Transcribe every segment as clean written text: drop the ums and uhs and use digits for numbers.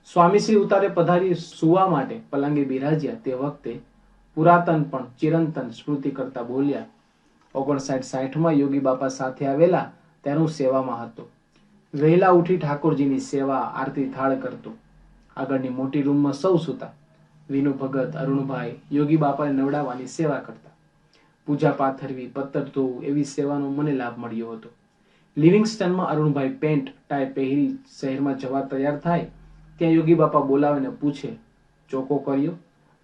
સ્વામીશ્રી ઉતારે પધારી સુવા માટે પલંગે બિરાજ્યા તે વખતે પુરાતન પણ ચિરંતન સ્મૃતિ કરતા બોલ્યા, 59-60 યોગી બાપા સાથે આવેલા ત્યારે હું સેવામાં હતો. વહેલા ઉઠી ઠાકોરજીની સેવા આરતી થાળ કરતો. આગળની મોટી રૂમમાં સૌ સૂતા. વિનુ ભગત, અરુણભાઈ યોગી બાપાને નવડાવવાની સેવા કરતા. પૂજા પાથરવી, પત્તર ધોવું એવી સેવાનો મને લાભ મળ્યો હતો. લિવિંગસ્ટનમાં અરુણભાઈ પેન્ટ ટાઈ પહેરી શહેરમાં જવા તૈયાર થાય ત્યાં યોગી બાપા બોલાવીને પૂછે, ચોકો કર્યો?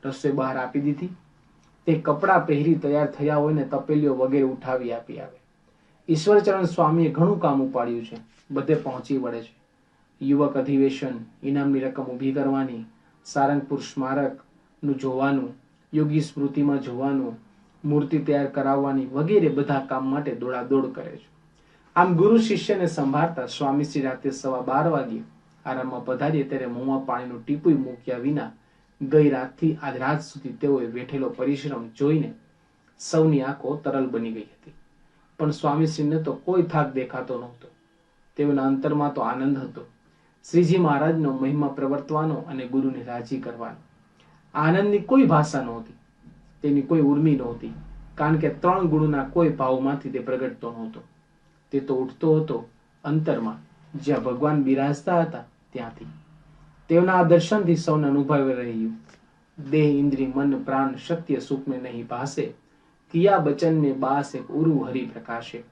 રસોઈ બહાર આપી દીધી? તે કપડાં પહેરી તૈયાર થયા હોય ને તપેલીઓ વગેરે ઉઠાવી આપી આવે. ઈશ્વરચરણ સ્વામીએ ઘણું કામ ઉપાડ્યું છે, બધે પહોંચી વળે છે. યુવક અધિવેશન, ઇનામની રકમ ઊભી કરવાની, સારંગપુર સ્મારકનું જોવાનું, યોગી સ્મૃતિમાં જોવાનું, મૂર્તિ તૈયાર કરાવવાની વગેરે બધા કામ માટે દોડાદોડ કરે છે. આમ ગુરુ શિષ્યને સંભાળતા સ્વામીશ્રી રાતે 12:15 વાગ્યે આરામમાં પધારીએ ત્યારે મોંમાં પાણીનું ટીપું મૂક્યા વિના ગઈ રાતથી આજ રાત સુધી તેઓએ વેઠેલો પરિશ્રમ જોઈને સૌની આંખો તરલ બની ગઈ હતી. પણ સ્વામીશ્રીને તો કોઈ થાક દેખાતો નહોતો. તેઓના અંતરમાં તો આનંદ હતો. શ્રીજી મહારાજનો મહિમા પ્રવર્તવાનો અને ગુરુને રાજી કરવાનો. આનંદની કોઈ ભાષા નહોતી, તેની કોઈ ઉર્મી નહોતી, કારણ કે 3 ગુણોના કોઈ ભાવમાંથી તે પ્રગટતો નહોતો. તે તો ઉઠતો હતો અંતરમાં, જ્યાં ભગવાન બિરાજતા હતા ત્યાંથી. તેઓના આ દર્શનથી સૌને અનુભવી રહ્યું. દેહ ઇન્દ્રિય મન પ્રાણ શક્ય સુખ में नहीं भासे, किया बचन में बास एक उरु हरि प्रकाशे.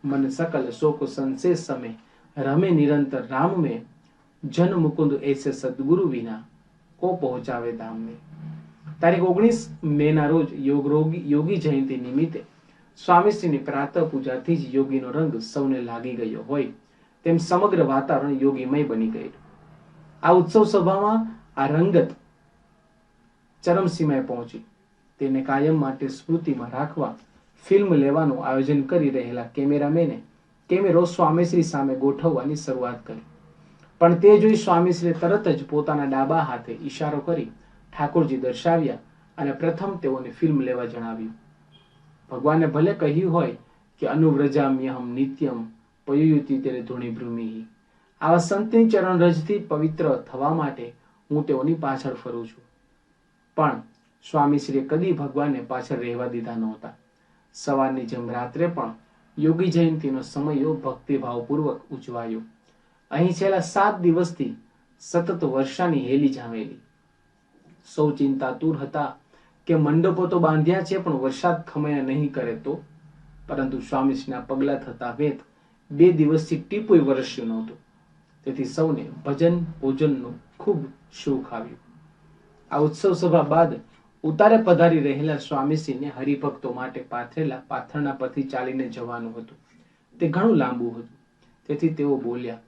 मन सकल शोक संशेष समय रमे निरंतर राम में, जन मुकुंद ऐसे सदगुरु विना को पहुंचावे धाम में. તારીખ 19 મેના રોજ યોગી જયંતિ નિમિત્તે સ્વામીશ્રીની પ્રાતઃ પૂજાથી જ યોગીનો રંગ સૌને લાગી ગયો હોય તેમ સમગ્ર વાતાવરણ યોગીમય બની ગયેલું. આ ઉત્સવ સભામાં આ રંગત ચરમસીમાએ પહોંચી. તેને કાયમ માટે સ્મૃતિમાં રાખવા ફિલ્મ લેવાનું આયોજન કરી રહેલા કેમેરામેને કેમેરો સ્વામીશ્રી સામે ગોઠવવાની શરૂઆત કરી. પણ તે જોઈ સ્વામીશ્રીએ તરત જ પોતાના ડાબા હાથે ઈશારો કરી ઠાકોરજી દર્શાવ્યા અને પ્રથમ તેઓને ફિલ્મ લેવા જણાવ્યું. ભગવાને ભલે કહ્યું હોય કે અનુવ્રજામ્યહમ નિત્યમ પયુયુતિ તેરે ધૂણી ભ્રૂમિ, આવા સંતની ચરણ રજથી પવિત્ર થવા માટે હું તેઓની પાછળ ફરું છું. પણ સ્વામીશ્રીએ કદી ભગવાનને પાછળ રહેવા દીધા નહોતા. સવારની જેમ રાત્રે પણ યોગી જયંતિનો સમયો ભક્તિભાવપૂર્વક ઉજવાયો. અહીં છેલ્લા 7 દિવસથી સતત વર્ષાની હેલી જામેલી. સૌ ચિંતાતુર હતા કે મંડપો તો બાંધ્યા છે પણ વરસાદ ખમયા નહીં કરે તો. પરંતુ સ્વામીશ્રીના પગલા થતા વેત 2 દિવસથી ટીપુય વરસ્યું નહોતું. તેથી સૌને ભજન ભોજનનું ખૂબ સુખ આવ્યું. આ ઉત્સવ સભા બાદ ઉતારે પધારી રહેલા સ્વામીશ્રીને હરિભક્તો માટે પાથરેલા પાથરણા પરથી ચાલીને જવાનું હતું. તે ઘણું લાંબુ હતું. તેથી તેઓ બોલ્યા,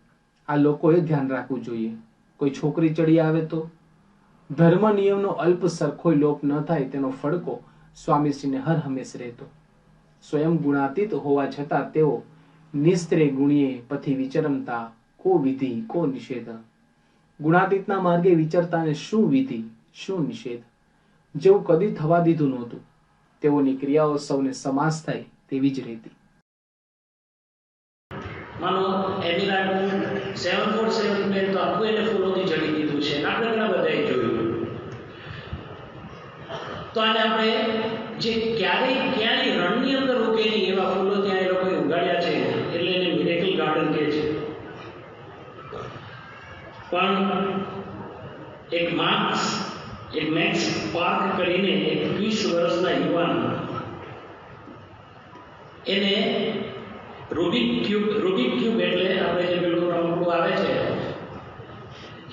આ લોકોએ ધ્યાન રાખવું જોઈએ, કોઈ છોકરી ચડી આવે તો. ધર્મ નિયમનો અલ્પ સરખોય લોપ ન થાય તેનો ફડકો સ્વામીશ્રીને હર હંમેશ રહેતો. સ્વયં ગુણાતીત હોવા છતાં તેઓ નિસ્ત્રે ગુણીએ પથી વિચરમતા, કો વિધિ કો નિષેધ. ગુણાતીતના માર્ગે વિચરતાને શું વિધિ શું નિષેધ, જેવું કદી થવા દીધું નહોતું. તેઓની ક્રિયાઓ સૌને સમાસ થાય તેવી જ રહેતી. માનો એમિલાનું 747 પ્લેન તો આખું એને ફૂલોથી ચડી દીધું છે, આપણે ઘણા બધાએ જોયું. તો આને આપણે જે ક્યારેય રણની અંદર ઉગેલી એવા ફૂલો ત્યાં એ લોકોએ ઉગાડ્યા છે, એટલે એને મિરેકલ ગાર્ડન કહે છે. પણ એક મેક્સ પાર્ક કરીને એક 20 વર્ષના યુવાન, એને રૂબિક ક્યુબ એટલે આપણે જે પેલું રમકડું આવે છે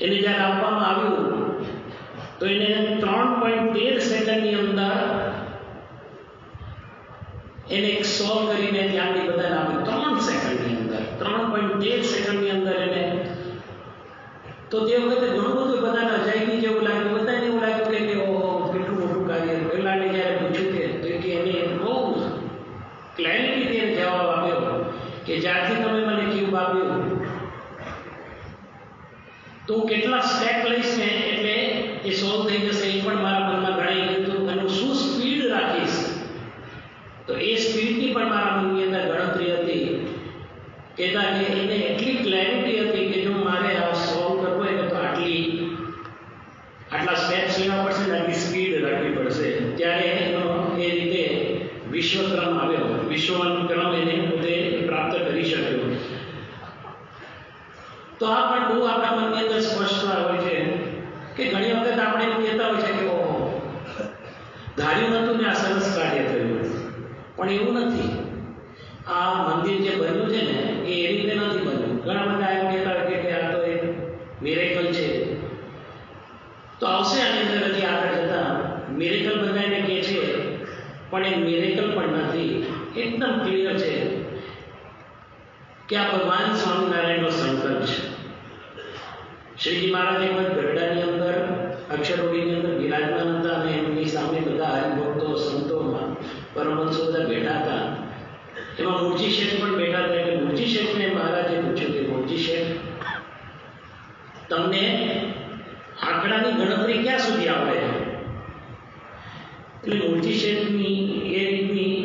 એને જ્યારે આપવામાં આવ્યું તો એને 3.13 સેકન્ડની અંદર એને એક સોલ્વ કરીને ત્યાંથી બધાને આપ્યું. 3 સેકન્ડની અંદર 3.13 સેકન્ડની અંદર એને. તો તે વખતે ઘણું બધું બધાને અજાયબી જેવું લાગ્યું. બધાને એવું લાગ્યું કે ઓહો કેટલું મોટું કાર્ય. પહેલાને જ્યારે પૂછ્યું કે એને બહુ ક્લેરિટી એને જવાબ આપ્યો કે જ્યારથી તમે મને ક્યુબ આપ્યું તો હું કેટલા સ્ટેપ લઈશ ને એટલે એ સોલ્વ થઈ જશે, એ પણ મારા મનમાં ગણાઈ ગયું. અને શું સ્પીડ રાખીશ તો એ સ્પીડની પણ મારા મનની અંદર ગણતરી હતી. કહેતા કે એને એટલી ક્લેરિટી હતી કે જો મારે આ સોલ્વ કરવો હોય તો આટલી આટલા સ્ટેપ્સ લેવા પડશે ને આટલી સ્પીડ રાખવી પડશે, ત્યારે એનો એ રીતે વિશ્વક્રમ આવ્યો, વિશ્વક્રમ એને પોતે પ્રાપ્ત કરી શક્યો. તો આ પણ બહુ આપણા મનની અંદર સ્પષ્ટ હોય છે કે ઘણી વખત આપણે એવું કહેતા હોય છે કે ઓહો, ધાર્યું નતું ને આ સરસ કાર્ય થયું, પણ એવું નથી. આ મંદિર જે બન્યું છે ને એ રીતે નથી બન્યું. ઘણા બધા એમ કહેતા હોય કે આ તો એક મિરેકલ છે. તો આવશે આની અંદર હજી આગળ જતા મિરેકલ બધાને કહે છે, પણ એ મિરેકલ પણ નથી. એકદમ ક્લિયર છે કે આ ભગવાન સ્વામિનારાયણનો સંકલ્પ છે. શ્રીજી મહારાજ એક વખત ગઢડાની અંદર અક્ષરોડીની અંદર બિરાજમાન હતા અને એમની સામે બધા હરિભક્તો, સંતો, પરમહંસો બધા બેઠા હતા. એમાં મૂળજી શેઠ પણ બેઠા હતા. એટલે મૂળજી શેઠને મહારાજે પૂછ્યું કે મૂળજી શેઠ, તમને આંકડાની ગણતરી ક્યાં સુધી આવડે? એટલે મૂળજી શેઠની એ રીતની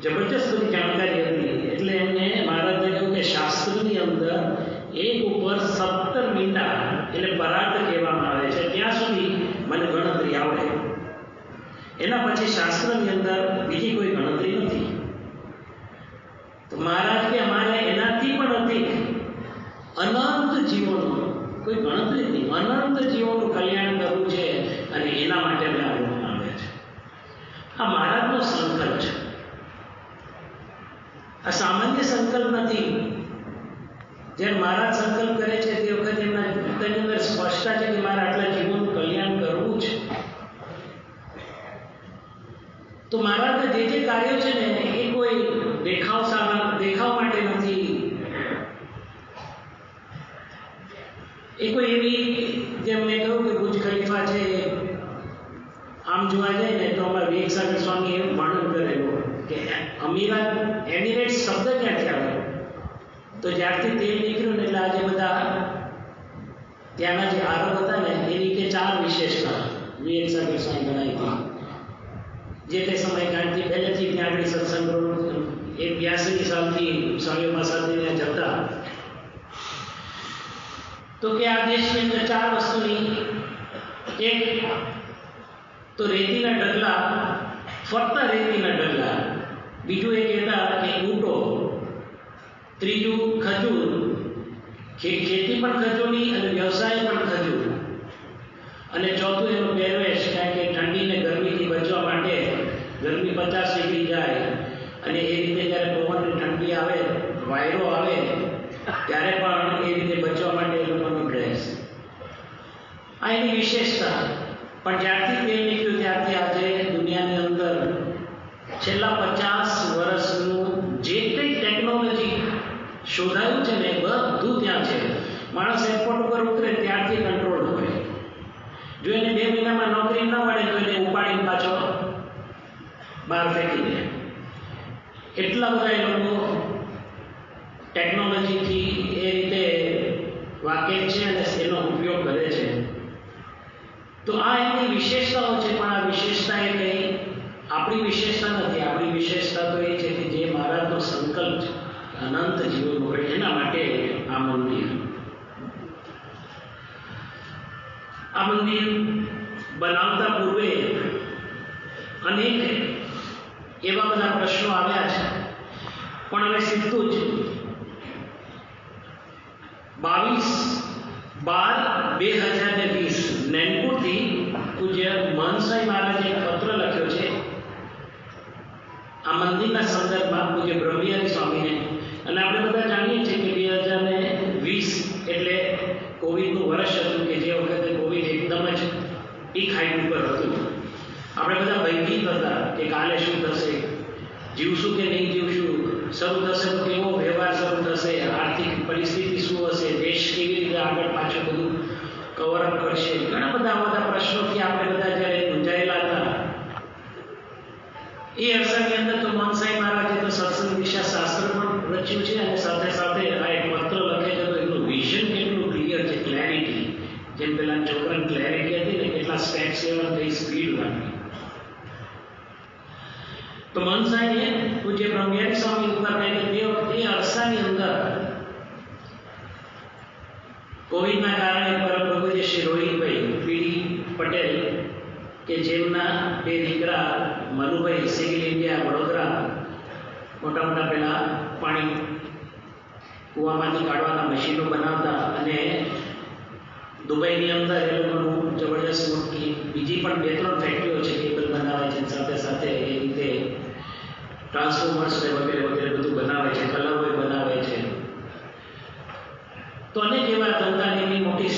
જબરજસ્ત બધી જાણકારી હતી. એટલે એમને મહારાજે કહ્યું કે શાસ્ત્રની અંદર 1 ઉપર 17 મીંડા એટલે પરાર્થ કહેવામાં આવે છે, ત્યાં સુધી મને ગણતરી આવડે. એના પછી શાસ્ત્રની અંદર બીજી કોઈ ગણતરી નથી. તો મહારાજ કે અમારે એનાથી પણ અધિક અનંત જીવોનું કોઈ ગણતરી નહીં, અનંત જીવોનું કલ્યાણ કરવું છે અને એના માટે અમે આવવામાં આવ્યા છે. આ મહારાજનો સંકલ્પ છે. આ સામાન્ય સંકલ્પ નથી. જ્યારે મહારાજ સંકલ્પ કરે છે તે વખતે એમના તેની અંદર સ્પષ્ટતા છે કે મારે આટલા જીવોનું કલ્યાણ કરવું છે. તો મહારાજના જે કાર્યો છે ને એ કોઈ દેખાવ માટે નથી. એ કોઈ એવી, જેમ મેં કહ્યું કે બુર્જ ખલીફા છે, આમ જોવા જાય ને તો અમારા વિવેકસાગર સ્વામી એવું વર્ણન કરેલું કે એમિરેટ્સ શબ્દ ક્યાંથી આવ્યો? તો જ્યારથી તેલ નીકળ્યું ને એટલે આજે બધા ત્યાંના જે આરબ હતા ને એની કે 4 વિશેષતા વિવેકસાગર સ્વામી ગણાવી હતી. જે તે સમયગાંઠથી પહેલેથી ત્યાં આગળ સત્સંગ 82 સાલથી સ્વામીઓ પાસેથી જતા. તો કે આ દેશની અંદર 4 વસ્તુની, એક તો રેતીના ઢગલા, ફરતા રેતીના ઢગલા. બીજું એ કહેતા કે ઊંટો. ત્રીજું ખજૂર, ખેતી પણ ખજૂરની અને વ્યવસાય પણ ખજૂર. અને ચોથું એનો પહેરવેશ, કારણ કે ઠંડીને ગરમીથી બચવા માટે ગરમી 50 ડિગ્રી જાય અને એ રીતે જ્યારે પવનની ઠંડી આવે, વાયરો આવે, ત્યારે પણ એ રીતે બચવા માટે એ લોકોનો ડ્રેસ. આ એની વિશેષતા. પણ જ્યારથી તેલ નીકળ્યું ત્યારથી આજે દુનિયાની અંદર છેલ્લા 50 વર્ષનું જે કંઈ ટેકનોલોજી શોધાયું છે ને બધું ત્યાં છે. માણસ એરપોર્ટ ઉપર ઉતરે ત્યારથી કંટ્રોલ હોય. જો એને 2 મહિનામાં નોકરી ન મળે તો એને ઉપાડીને પાછો બહાર ફેંકી દે. એટલા બધા એ લોકો ટેકનોલોજીથી એ રીતે વાકેફ છે અને એનો ઉપયોગ કરે છે. તો આ એની વિશેષતાઓ છે. પણ આ વિશેષતા એ કંઈ આપણી વિશેષતા નથી. આપણી વિશેષતા તો એ છે કે જે મહારાજનો સંકલ્પ છે અનંત જીવનનો, એના માટે આ મંદિર. આ મંદિર બનાવતા પૂર્વે અનેક એવા બધા પ્રશ્નો આવ્યા છે. પણ હવે સીધું જ 22/12/2020 નૈનપુરથી પૂજ્ય મહંસાઈ મહારાજે એક પત્ર લખ્યો છે આ મંદિરના સંદર્ભમાં પૂજ્ય બ્રહ્મયારી સ્વામીને. અને આપણે બધા જાણીએ છીએ કે 2020 એટલે કોવિડનું વર્ષ હતું કે જે વખતે કોવિડ એકદમ જ પીક હાઈટ ઉપર હતું. આપણે બધા ભયભીત હતા કે કાલે શું થશે, જીવશું કે નહીં જીવશું, શરૂ થશે તો કેવો વ્યવહાર શરૂ થશે, આર્થિક પરિસ્થિતિ શું હશે, દેશ કેવી રીતે આગળ પાછળ બધું કવરઅપ કરશે. ઘણા બધા પ્રશ્નોથી આપણે બધા જ્યારે મૂંઝાયેલા હતા. એ અરસાની અંદર તો મહંસાઈ મહારાજે તો સત્સંગ દિશા શાસ્ત્ર પણ રચ્યું છે અને સાથે સાથે આ એક પત્ર લખે છે. તો એનું વિઝન કેટલું ક્લિયર છે, ક્લેરિટી. જેમ પેલા છોકરાની ક્લેરિટી હતી ને, કેટલા સ્ટેપ્સ લેવા કઈ સ્પીડ રાખવી. તો મહંસાઈએ પૂજ્ય બ્રહ્મયારી સ્વામી ઉપર તે અરસાની અંદર કોવિડના કારણે પરમ પ્રભુજી શ્રી રોહિતભાઈ કે જેમના બે દીકરા મનુભાઈ સિવિલ ઇન્ડિયા વડોદરા મોટા મોટા પેલા પાણી કૂવામાંથી કાઢવાના મશીનો બનાવતા અને દુબઈની અંદર એ લોકોનું જબરદસ્ત મોટી બીજી પણ 2-3 ફેક્ટરીઓ છે, કેબલ બનાવે છે, સાથે સાથે એ રીતે ટ્રાન્સફોર્મર્સ વગેરે વગેરે બધું બનાવે છે, કલરો બનાવે છે. તો અનેક એવા ધંધાની મોટી